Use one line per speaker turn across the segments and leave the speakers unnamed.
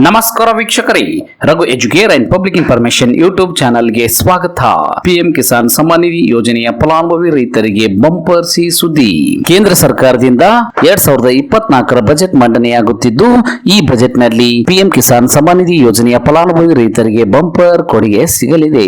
ನಮಸ್ಕಾರ ವೀಕ್ಷಕರೇ, Raghu Educare and public information YouTube ಚಾನಲ್ಗೆ ಸ್ವಾಗತ. ಪಿಎಂ ಕಿಸಾನ್ ಸಮ್ಮಾನ್ ನಿಧಿ ಯೋಜನೆಯ ಫಲಾನುಭವಿ ರೈತರಿಗೆ ಬಂಪರ್ ಸಿ ಸುದ್ದಿ. ಕೇಂದ್ರ ಸರ್ಕಾರದಿಂದ 2024ರ ಬಜೆಟ್ ಮಂಡನೆಯಾಗುತ್ತಿದ್ದು, ಈ ಬಜೆಟ್ನಲ್ಲಿ ಪಿಎಂ ಕಿಸಾನ್ ಸಮ್ಮಾನ್ ನಿಧಿ ಯೋಜನೆಯ ಫಲಾನುಭವಿ ರೈತರಿಗೆ ಬಂಪರ್ ಕೊಡುಗೆ ಸಿಗಲಿದೆ.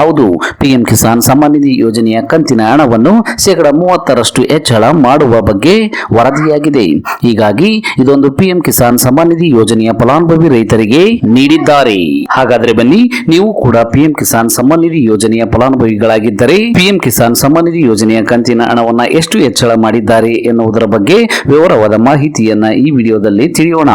ಹೌದು, ಪಿಎಂ ಕಿಸಾನ್ ಸಮ್ಮಾನ್ ನಿಧಿ ಯೋಜನೆಯ ಕಂತಿನ ಹಣವನ್ನು 30% ಹೆಚ್ಚಳ ಮಾಡುವ ಬಗ್ಗೆ ವರದಿಯಾಗಿದೆ. ಹೀಗಾಗಿ ಇದೊಂದು ಪಿಎಂ ಕಿಸಾನ್ ಸಮ್ಮಾನ್ ನಿಧಿ ಯೋಜನೆಯ ಫಲಾನುಭವಿ ರೈತರಿಗೆ ನೀಡಿದ್ದಾರೆ. ಹಾಗಾದ್ರೆ ಬನ್ನಿ, ನೀವು ಕೂಡ ಪಿಎಂ ಕಿಸಾನ್ ಸಮ್ಮಾನ್ ನಿಧಿ ಯೋಜನೆಯ ಫಲಾನುಭವಿಗಳಾಗಿದ್ದರೆ ಪಿಎಂ ಕಿಸಾನ್ ಸಮ್ಮಾನ್ ನಿಧಿ ಯೋಜನೆಯ ಕಂತಿನ ಹಣವನ್ನ ಎಷ್ಟು ಹೆಚ್ಚಳ ಮಾಡಿದ್ದಾರೆ ಎನ್ನುವುದರ ಬಗ್ಗೆ ವಿವರವಾದ ಮಾಹಿತಿಯನ್ನ ಈ ವಿಡಿಯೋದಲ್ಲಿ ತಿಳಿಯೋಣ.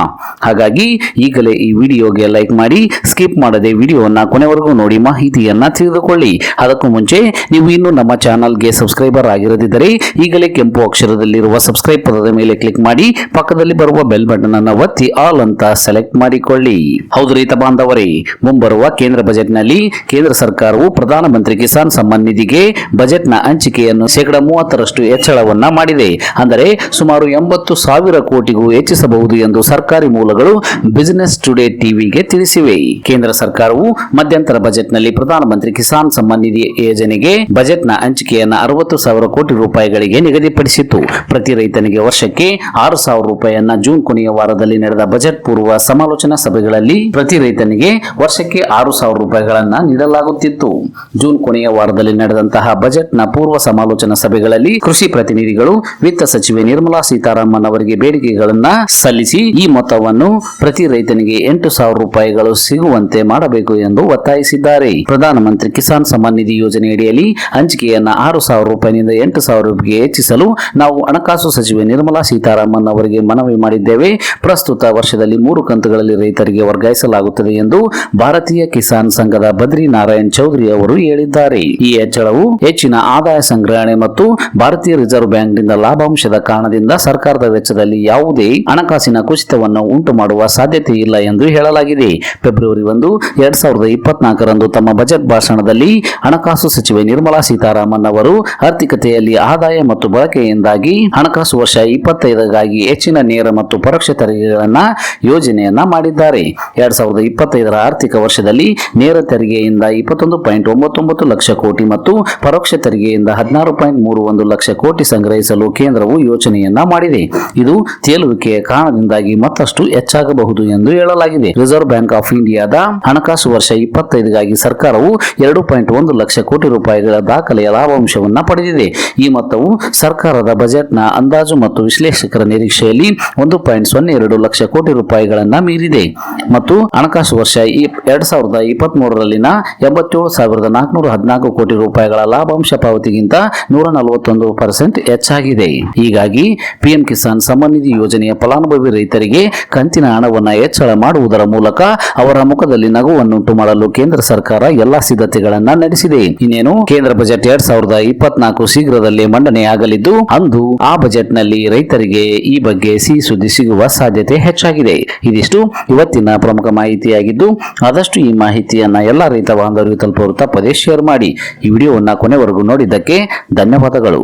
ಹಾಗಾಗಿ ಈಗಲೇ ಈ ವಿಡಿಯೋಗೆ ಲೈಕ್ ಮಾಡಿ, ಸ್ಕಿಪ್ ಮಾಡದೆ ವಿಡಿಯೋವನ್ನ ಕೊನೆವರೆಗೂ ನೋಡಿ ಮಾಹಿತಿಯನ್ನ ತಿಳಿದುಕೊಳ್ಳಿ. ಅದಕ್ಕೂ ಮುಂಚೆ ನೀವು ಇನ್ನು ನಮ್ಮ ಚಾನಲ್ಗೆ ಸಬ್ಸ್ಕ್ರೈಬರ್ ಆಗಿರದಿದ್ದರೆ ಈಗಲೇ ಕೆಂಪು ಅಕ್ಷರದಲ್ಲಿರುವ ಸಬ್ಸ್ಕ್ರೈಬ್ ಪದದ ಮೇಲೆ ಕ್ಲಿಕ್ ಮಾಡಿ, ಪಕ್ಕದಲ್ಲಿ ಬರುವ ಬೆಲ್ ಬಟನ್ ಅನ್ನು ಒತ್ತಿ ಆಲ್ ಅಂತ ಸೆಲೆಕ್ಟ್ ಮಾಡಿಕೊಳ್ಳಿ. ಹೌದು ರೈತ ಬಾಂಧವರೇ, ಮುಂಬರುವ ಕೇಂದ್ರ ಬಜೆಟ್ ನಲ್ಲಿ ಕೇಂದ್ರ ಸರ್ಕಾರವು ಪ್ರಧಾನಮಂತ್ರಿ ಕಿಸಾನ್ ಸಮ್ಮಾನ್ ನಿಧಿಗೆ ಬಜೆಟ್ ನ ಹಂಚಿಕೆಯನ್ನು 30% ಹೆಚ್ಚಳವನ್ನ ಮಾಡಿದೆ. ಅಂದರೆ ಸುಮಾರು 80,000 ಕೋಟಿಗೂ ಹೆಚ್ಚಿಸಬಹುದು ಎಂದು ಸರ್ಕಾರಿ ಮೂಲಗಳು ಬಿಸಿನೆಸ್ ಟುಡೇ ಟಿವಿಗೆ ತಿಳಿಸಿವೆ. ಕೇಂದ್ರ ಸರ್ಕಾರವು ಮಧ್ಯಂತರ ಬಜೆಟ್ ನಲ್ಲಿ ಪ್ರಧಾನಮಂತ್ರಿ ಕಿಸಾನ್ ಸಮ್ಮಾನ್ ನಿಧಿ ಯೋಜನೆಗೆ ಬಜೆಟ್ ನ ಹಂಚಿಕೆಯನ್ನು 60,000 ಕೋಟಿ ರೂಪಾಯಿಗಳಿಗೆ ನಿಗದಿಪಡಿಸಿತ್ತು. ಪ್ರತಿ ರೈತನಿಗೆ ವರ್ಷಕ್ಕೆ 6,000 ರೂಪಾಯಿಯನ್ನ ಜೂನ್ ಕೊನೆಯ ವಾರದಲ್ಲಿ ನಡೆದ ಬಜೆಟ್ ಪೂರ್ವ ಸಮಾಲೋಚನಾ ಸಭೆಗಳಲ್ಲಿ ಪ್ರತಿ ರೈತನಿಗೆ ವರ್ಷಕ್ಕೆ 6,000 ರೂಪಾಯಿಗಳನ್ನ ನೀಡಲಾಗುತ್ತಿತ್ತು. ಜೂನ್ ಕೊನೆಯ ವಾರದಲ್ಲಿ ನಡೆದಂತಹ ಬಜೆಟ್ ನ ಪೂರ್ವ ಸಮಾಲೋಚನಾ ಸಭೆಗಳಲ್ಲಿ ಕೃಷಿ ಪ್ರತಿನಿಧಿಗಳು ವಿತ್ತ ಸಚಿವೆ ನಿರ್ಮಲಾ ಸೀತಾರಾಮನ್ ಅವರಿಗೆ ಬೇಡಿಕೆಗಳನ್ನ ಸಲ್ಲಿಸಿ ಈ ಮೊತ್ತವನ್ನು ಪ್ರತಿ ರೈತನಿಗೆ 8,000 ರೂಪಾಯಿಗಳು ಸಿಗುವಂತೆ ಮಾಡಬೇಕು ಎಂದು ಒತ್ತಾಯಿಸಿದ್ದಾರೆ. ಪ್ರಧಾನಮಂತ್ರಿ ಕಿಸಾನ್ ಸಮ್ಮಾನ್ ನಿಧಿ ಯೋಜನೆಯಡಿಯಲ್ಲಿ ಹಂಚಿಕೆಯನ್ನ 6,000 ರೂಪಾಯಿನಿಂದ 8,000 ರೂಪಾಯಿಗೆ ಹೆಚ್ಚಿಸಲು ನಾವು ಹಣಕಾಸು ಸಚಿವೆ ನಿರ್ಮಲಾ ಸೀತಾರಾಮನ್ ಅವರಿಗೆ ಮನವಿ ಮಾಡಿದ್ದೇವೆ. ಪ್ರಸ್ತುತ ವರ್ಷದಲ್ಲಿ 3 ಕಂತುಗಳಲ್ಲಿ ರೈತರಿಗೆ ವರ್ಗಾಯಿಸಲಾಗುತ್ತದೆ ಎಂದು ಭಾರತೀಯ ಕಿಸಾನ್ ಸಂಘದ ಬದ್ರಿ ನಾರಾಯಣ್ ಚೌಧರಿ ಅವರು ಹೇಳಿದ್ದಾರೆ. ಈ ಹೆಚ್ಚಳವು ಹೆಚ್ಚಿನ ಆದಾಯ ಸಂಗ್ರಹಣೆ ಮತ್ತು ಭಾರತೀಯ ರಿಸರ್ವ್ ಬ್ಯಾಂಕ್ನಿಂದ ಲಾಭಾಂಶದ ಕಾರಣದಿಂದ ಸರ್ಕಾರದ ವೆಚ್ಚದಲ್ಲಿ ಯಾವುದೇ ಹಣಕಾಸಿನ ಕುಸಿತವನ್ನು ಉಂಟು ಮಾಡುವ ಸಾಧ್ಯತೆ ಇಲ್ಲ ಎಂದು ಹೇಳಲಾಗಿದೆ. ಫೆಬ್ರವರಿ 1, 2024ರಂದು ತಮ್ಮ ಬಜೆಟ್ ಭಾಷಣದಲ್ಲಿ ಹಣಕಾಸು ಸಚಿವೆ ನಿರ್ಮಲಾ ಸೀತಾರಾಮನ್ ಅವರು ಆರ್ಥಿಕತೆಯಲ್ಲಿ ಆದಾಯ ಮತ್ತು ಬಳಕೆಯಿಂದಾಗಿ ಹಣಕಾಸು ವರ್ಷ 25ಗಾಗಿ ಹೆಚ್ಚಿನ ನೇರ ಮತ್ತು ಪರೋಕ್ಷ ತೆರಿಗೆಗಳನ್ನ ಯೋಜನೆಯನ್ನ ಮಾಡಿದ್ದಾರೆ. 2025ರ ಆರ್ಥಿಕ ವರ್ಷದಲ್ಲಿ ನೇರ ತೆರಿಗೆಯಿಂದ 21.99 ಲಕ್ಷ ಕೋಟಿ ಮತ್ತು ಪರೋಕ್ಷ ತೆರಿಗೆಯಿಂದ 16.31 ಲಕ್ಷ ಕೋಟಿ ಸಂಗ್ರಹಿಸಲು ಕೇಂದ್ರವು ಯೋಜನೆಯನ್ನ ಮಾಡಿದೆ. ಇದು ತೇಲುವಿಕೆಯ ಕಾರಣದಿಂದಾಗಿ ಮತ್ತಷ್ಟು ಹೆಚ್ಚಾಗಬಹುದು ಎಂದು ಹೇಳಲಾಗಿದೆ. ರಿಸರ್ವ್ ಬ್ಯಾಂಕ್ ಆಫ್ ಇಂಡಿಯಾದ ಹಣಕಾಸು ವರ್ಷ 25ಗಾಗಿ ಸರ್ಕಾರವು 2.1 ಲಕ್ಷ ಕೋಟಿ ರೂಪಾಯಿಗಳ ದಾಖಲೆಯ ಲಾಭಾಂಶವನ್ನ ಪಡೆದಿದೆ. ಈ ಮೊತ್ತವು ಸರ್ಕಾರದ ಬಜೆಟ್ನ ಅಂದಾಜು ಮತ್ತು ವಿಶ್ಲೇಷಕರ ನಿರೀಕ್ಷೆಯಲ್ಲಿ 1.02 ಲಕ್ಷ ಕೋಟಿ ರೂಪಾಯಿಗಳನ್ನ ಮೀರಿದೆ ಮತ್ತು ಹಣಕಾಸು ವರ್ಷ 2023ರಲ್ಲಿನ 87,414 ಕೋಟಿ ರೂಪಾಯಿಗಳ ಲಾಭಾಂಶ ಪಾವತಿಗಿಂತ 141% ಹೆಚ್ಚಾಗಿದೆ. ಹೀಗಾಗಿ ಪಿಎಂ ಕಿಸಾನ್ ಸಮ್ಮಾನ್ ನಿಧಿ ಯೋಜನೆಯ ಫಲಾನುಭವಿ ರೈತರಿಗೆ ಕಂತಿನ ಹಣವನ್ನು ಹೆಚ್ಚಳ ಮಾಡುವುದರ ಮೂಲಕ ಅವರ ಮುಖದಲ್ಲಿ ನಗುವನ್ನುಂಟು ಮಾಡಲು ಕೇಂದ್ರ ಸರ್ಕಾರ ಎಲ್ಲಾ ಸಿದ್ಧತೆಗಳನ್ನ ನಡೆಸಿದೆ. ಇನ್ನೇನು ಕೇಂದ್ರ ಬಜೆಟ್ 2024 ಶೀಘ್ರದಲ್ಲೇ ಮಂಡನೆಯಾಗಲಿದ್ದು, ಅಂದು ಆ ಬಜೆಟ್ ನಲ್ಲಿ ರೈತರಿಗೆ ಈ ಬಗ್ಗೆ ಸಿಹಿ ಸುದ್ದಿ ಸಿಗುವ ಸಾಧ್ಯತೆ ಹೆಚ್ಚಾಗಿದೆ. ಇದಿಷ್ಟು ಇವತ್ತಿನ ಪ್ರಮುಖ ಮಾಹಿತಿಯಾಗಿದ್ದು, ಆದಷ್ಟು ಈ ಮಾಹಿತಿಯನ್ನ ಎಲ್ಲ ರೈತ ಬಾಂಧವರಿಗೆ ತಲುಪಲು ತಪ್ಪದೇ ಶೇರ್ ಮಾಡಿ. ಈ ವಿಡಿಯೋವನ್ನ ಕೊನೆವರೆಗೂ ನೋಡಿದ್ದಕ್ಕೆ ಧನ್ಯವಾದಗಳು.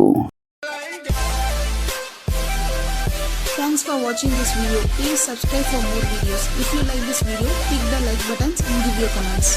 Thanks for watching this video. Please subscribe for more videos. If you like this video, click the like buttons and give your comments.